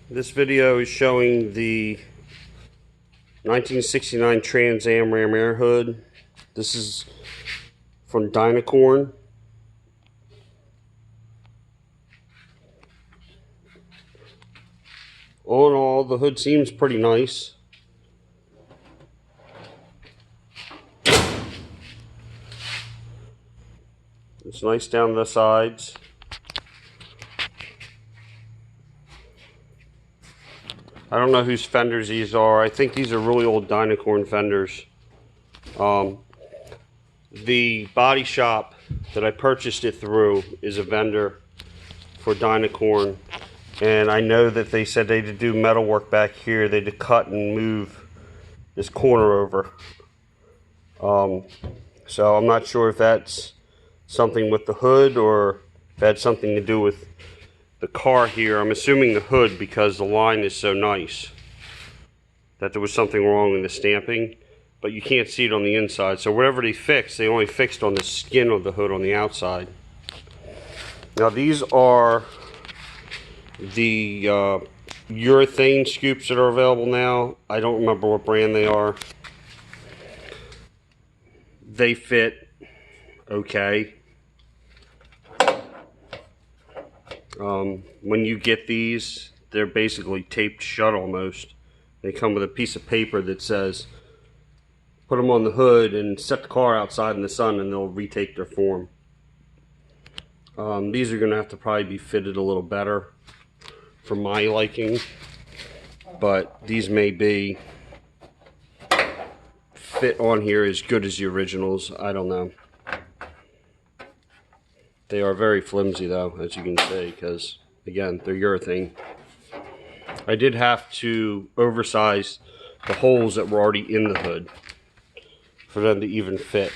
This video is showing the 1969 Trans Am Ram Air Hood. This is from Dynacorn. All in all, the hood seems pretty nice. It's nice down the sides. I don't know whose fenders these are. I think these are really old Dynacorn fenders. The body shop that I purchased it through is a vendor for Dynacorn, and I know that they said they had to do metal work back here. They had to cut and move this corner over. So I'm not sure if that's something with the hood or if that had something to do with the car here. I'm assuming the hood because the line is so nice that there was something wrong in the stamping, but you can't see it on the inside. So whatever they fixed, they only fixed on the skin of the hood on the outside. Now these are the urethane scoops that are available now. I don't remember what brand they are. They fit okay. When you get these, they're basically taped shut almost. They come with a piece of paper that says, put them on the hood and set the car outside in the sun and they'll retake their form. These are going to have to probably be fitted a little better for my liking, but these may be fit on here as good as the originals. I don't know. They are very flimsy though, as you can see, because again, they're urethane. I did have to oversize the holes that were already in the hood for them to even fit.